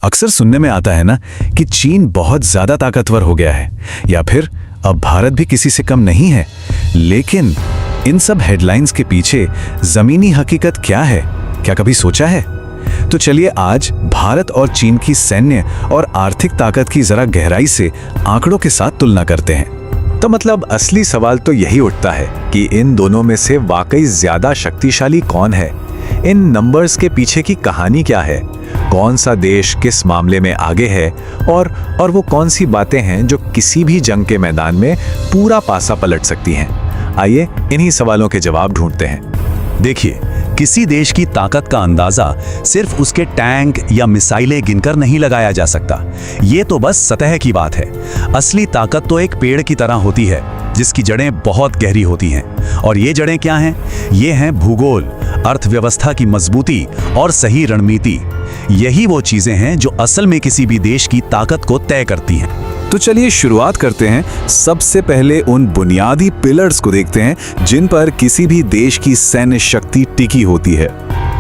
अक्सर सुनने में आता है ना कि चीन बहुत ज्यादा ताकतवर हो गया है या फिर अब भारत भी किसी से कम नहीं है। लेकिन इन सब हेडलाइंस के पीछे जमीनी हकीकत क्या है, क्या कभी सोचा है? तो चलिए आज भारत और चीन की सैन्य और आर्थिक ताकत की जरा गहराई से आंकड़ों के साथ तुलना करते हैं। तो मतलब असली सवाल तो यही उठता है कि इन दोनों में से वाकई ज्यादा शक्तिशाली कौन है? इन नंबर्स के पीछे की कहानी क्या है? कौन सा देश किस मामले में आगे है और वो कौन सी बातें हैं जो किसी भी जंग के मैदान में पूरा पासा पलट सकती हैं? आइए इन्हीं सवालों के जवाब ढूंढते हैं। देखिए, किसी देश की ताकत का अंदाजा सिर्फ उसके टैंक या मिसाइलें गिनकर नहीं लगाया जा सकता। ये तो बस सतह की बात है। असली ताकत तो एक पेड़ की तरह होती है जिसकी जड़ें बहुत गहरी होती हैं। और ये जड़ें क्या हैं? ये हैं भूगोल, अर्थव्यवस्था की मजबूती और सही रणनीति। यही वो चीजें हैं जो असल में किसी भी देश की ताकत को तय करती हैं। तो चलिए शुरुआत करते हैं। सबसे पहले उन बुनियादी पिलर्स को देखते हैं जिन पर किसी भी देश की सैन्य शक्ति टिकी होती है।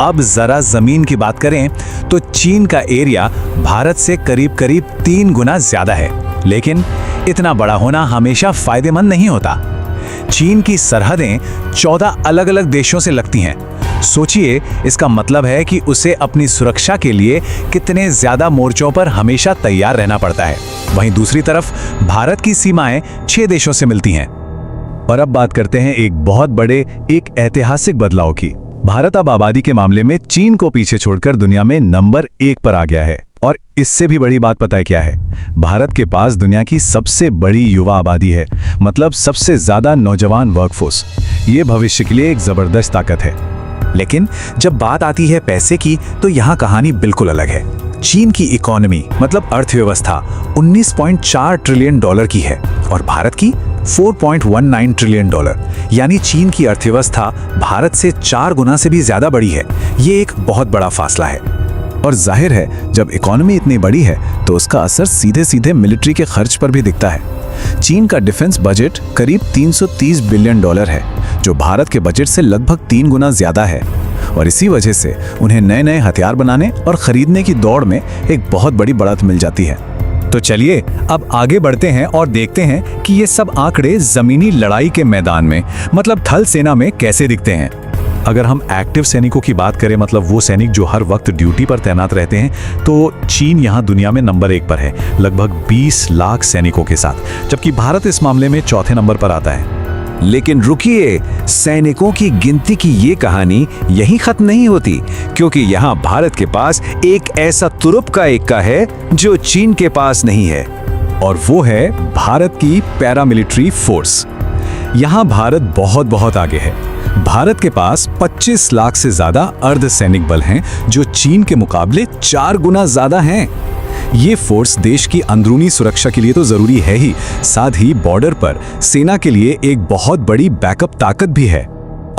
अब जरा जमीन की बात करें तो चीन का एरिया भारत से करीब करीब 3 गुना ज्यादा है। लेकिन इतना बड़ा होना हमेशा फायदेमंद नहीं होता। चीन की सरहदें 14 अलग अलग देशों से लगती हैं। सोचिए, इसका मतलब है कि उसे अपनी सुरक्षा के लिए कितने ज्यादा मोर्चों पर हमेशा तैयार रहना पड़ता है। वहीं दूसरी तरफ भारत की सीमाएं 6 देशों से मिलती हैं। और अब बात करते हैं एक बहुत बड़े, एक ऐतिहासिक बदलाव की। भारत अब आबादी के मामले में चीन को पीछे छोड़कर दुनिया में नंबर 1 पर आ गया है। और इससे भी बड़ी बात पता है क्या है? भारत के पास दुनिया की सबसे बड़ी युवा आबादी है, मतलब सबसे ज्यादा नौजवान वर्कफोर्स। ये भविष्य के लिए एक जबरदस्त ताकत है। लेकिन जब बात आती है पैसे की तो यहाँ कहानी बिल्कुल अलग है। चीन की इकोनॉमी मतलब अर्थव्यवस्था 19.4 ट्रिलियन डॉलर की है और भारत की 4.19 ट्रिलियन डॉलर। यानी चीन की अर्थव्यवस्था भारत से 4 गुना से भी ज्यादा बड़ी है। ये एक बहुत बड़ा फासला है। और जाहिर है, जब इकोनॉमी इतनी बड़ी है तो उसका असर सीधे सीधे मिलिट्री के खर्च पर भी दिखता है। चीन का डिफेंस बजट करीब 330 बिलियन डॉलर है, जो भारत के बजट से लगभग 3 गुना ज्यादा है। और इसी वजह से उन्हें नए नए हथियार बनाने और खरीदने की दौड़ में एक बहुत बड़ी बढ़त मिल जाती है। तो चलिए अब आगे बढ़ते हैं और देखते हैं कि ये सब आंकड़े जमीनी लड़ाई के मैदान में मतलब थल सेना में कैसे दिखते हैं। अगर हम एक्टिव सैनिकों की बात करें, मतलब वो सैनिक जो हर वक्त ड्यूटी पर तैनात रहते हैं, तो चीन यहाँ दुनिया में नंबर 1 पर है, लगभग 20 लाख सैनिकों के साथ, जबकि भारत इस मामले में चौथे नंबर पर आता है। लेकिन रुकिए, सैनिकों की गिनती की ये कहानी यहीं खत्म नहीं होती, क्योंकि यहाँ भारत के पास एक ऐसा तुरुप का एक्का है जो चीन के पास नहीं है, और वो है भारत की पैरामिलिट्री फोर्स। यहाँ भारत बहुत आगे है। भारत के पास 25 लाख से ज्यादा अर्धसैनिक बल हैं, जो चीन के मुकाबले 4 गुना ज्यादा हैं। ये फोर्स देश की अंदरूनी सुरक्षा के लिए तो जरूरी है ही, साथ ही बॉर्डर पर सेना के लिए एक बहुत बड़ी बैकअप ताकत भी है।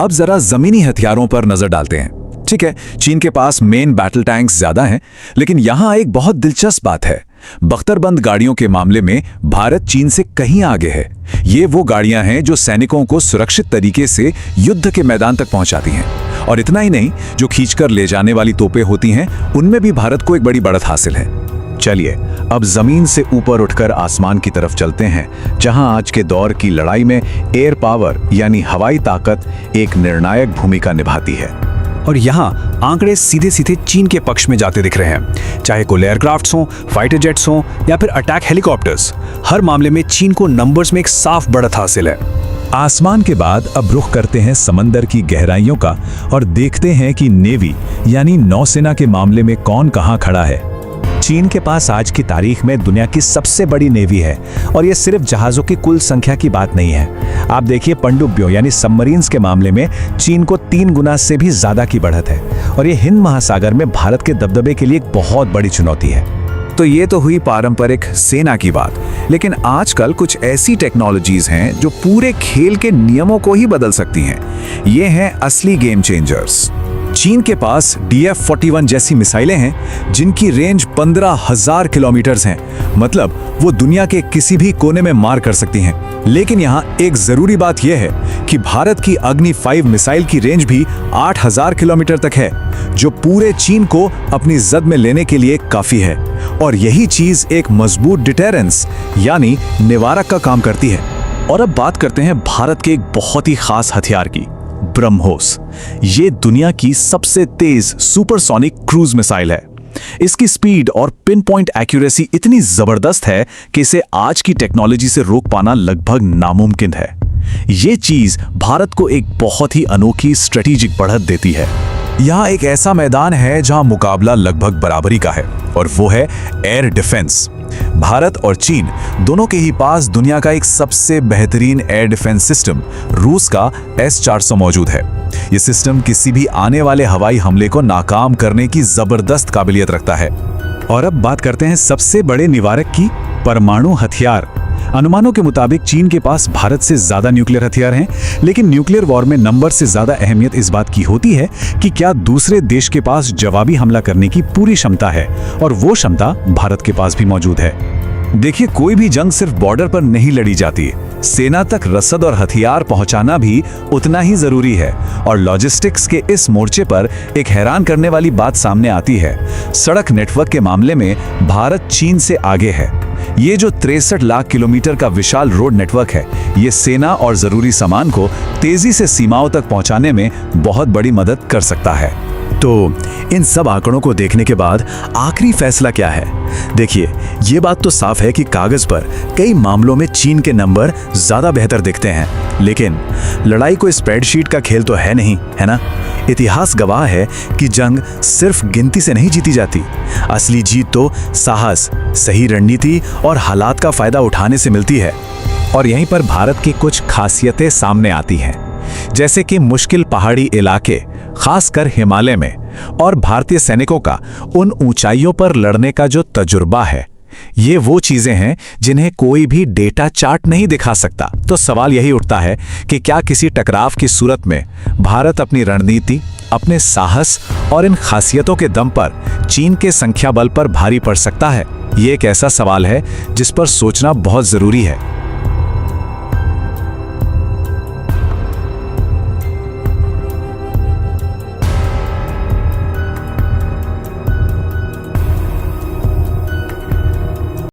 अब जरा जमीनी हथियारों पर नजर डालते हैं। ठीक है, चीन के पास मेन बैटल टैंक्स ज्यादा हैं, लेकिन यहाँ एक बहुत दिलचस्प बात है। बख्तरबंद गाड़ियों के मामले में भारत चीन से कहीं आगे है। ये वो गाड़ियां हैं जो सैनिकों को सुरक्षित तरीके से युद्ध के मैदान तक पहुंचाती हैं। और इतना ही नहीं, जो खींचकर ले जाने वाली तोपें होती हैं, उनमें भी भारत को एक बड़ी बढ़त हासिल है। चलिए अब जमीन से ऊपर उठकर आसमान की तरफ चलते हैं, जहां आज के दौर की लड़ाई में एयर पावर यानी हवाई ताकत एक निर्णायक भूमिका निभाती है। और यहाँ आंकड़े सीधे सीधे चीन के पक्ष में जाते दिख रहे हैं। चाहे कोल एयरक्राफ्ट्स हों, फाइटर जेट्स हों या फिर अटैक हेलीकॉप्टर्स, हर मामले में चीन को नंबर्स में एक साफ बढ़त हासिल है। आसमान के बाद अब रुख करते हैं समंदर की गहराइयों का और देखते हैं कि नेवी यानी नौसेना के मामले में कौन कहां खड़ा है। चीन के पास आज की तारीख में दुनिया की सबसे बड़ी नेवी है, और ये सिर्फ जहाजों की कुल संख्या की बात नहीं है। आप देखिए, पनडुब्बियों यानी सबमरीन्स के मामले में चीन को 3 गुना से भी ज्यादा की बढ़त है, और ये हिंद महासागर में भारत के दबदबे के लिए एक बहुत बड़ी चुनौती है। तो ये तो हुई पारंपरिक सेना की बात, लेकिन आजकल कुछ ऐसी टेक्नोलॉजीज हैं जो पूरे खेल के नियमों को ही बदल सकती हैं। ये हैं असली गेम चेंजर्स। चीन के पास DF-41 जैसी मिसाइलें हैं जिनकी रेंज 15,000 किलोमीटर हैं, मतलब वो दुनिया के किसी भी कोने में मार कर सकती हैं। लेकिन यहाँ एक जरूरी बात यह है कि भारत की अग्नि 5 मिसाइल की रेंज भी 8,000 किलोमीटर तक है, जो पूरे चीन को अपनी जद में लेने के लिए काफी है। और यही चीज एक मजबूत डिटेरेंस यानी निवारक का काम करती है। और अब बात करते हैं भारत के एक बहुत ही खास हथियार की, ब्रह्मोस। ये दुनिया की सबसे तेज सुपरसोनिक क्रूज मिसाइल है। इसकी स्पीड और पिन पॉइंट एक्यूरेसी इतनी जबरदस्त है कि इसे आज की टेक्नोलॉजी से रोक पाना लगभग नामुमकिन है। ये चीज भारत को एक बहुत ही अनोखी स्ट्रेटेजिक बढ़त देती है। यहाँ एक ऐसा मैदान है जहां मुकाबला लगभग बराबरी का है, और वो है एयर डिफेंस। भारत और चीन दोनों के ही पास दुनिया का एक सबसे बेहतरीन एयर डिफेंस सिस्टम रूस का S-400 मौजूद है। ये सिस्टम किसी भी आने वाले हवाई हमले को नाकाम करने की जबरदस्त काबिलियत रखता है। और अब बात करते हैं सबसे बड़े निवारक की, परमाणु हथियार। अनुमानों के मुताबिक चीन के पास भारत से ज्यादा न्यूक्लियर हथियार हैं, लेकिन न्यूक्लियर वॉर में नंबर से ज्यादा अहमियत इस बात की होती है कि क्या दूसरे देश के पास जवाबी हमला करने की पूरी क्षमता है, और वो क्षमता भारत के पास भी मौजूद है। देखिए, कोई भी जंग सिर्फ बॉर्डर पर नहीं लड़ी जाती, सेना तक रसद और हथियार पहुंचाना भी उतना ही जरूरी है। और लॉजिस्टिक्स के इस मोर्चे पर एक हैरान करने वाली बात सामने आती है। सड़क नेटवर्क के मामले में भारत चीन से आगे है। ये जो 63 लाख किलोमीटर का विशाल रोड नेटवर्क है, ये सेना और जरूरी सामान को तेजी से सीमाओं तक पहुंचाने में बहुत बड़ी मदद कर सकता है। तो इन सब आंकड़ों को देखने के बाद आखिरी फैसला क्या है? देखिए, ये बात तो साफ है कि कागज पर कई मामलों में चीन के नंबर ज्यादा बेहतर दिखते हैं, लेकिन लड़ाई कोई स्प्रेडशीट का खेल तो है नहीं, है ना? इतिहास गवाह है कि जंग सिर्फ गिनती से नहीं जीती जाती। असली जीत तो साहस, सही रणनीति और हालात का फायदा उठाने से मिलती है। और यहीं पर भारत की कुछ खासियतें सामने आती हैं, जैसे कि मुश्किल पहाड़ी इलाके, खासकर हिमालय में, और भारतीय सैनिकों का उन ऊंचाइयों पर लड़ने का जो तजुर्बा है। ये वो चीजें हैं जिन्हें कोई भी डेटा चार्ट नहीं दिखा सकता। तो सवाल यही उठता है कि क्या किसी टकराव की सूरत में भारत अपनी रणनीति, अपने साहस और इन खासियतों के दम पर चीन के संख्या बल पर भारी पड़ सकता है? ये एक ऐसा सवाल है जिस पर सोचना बहुत जरूरी है।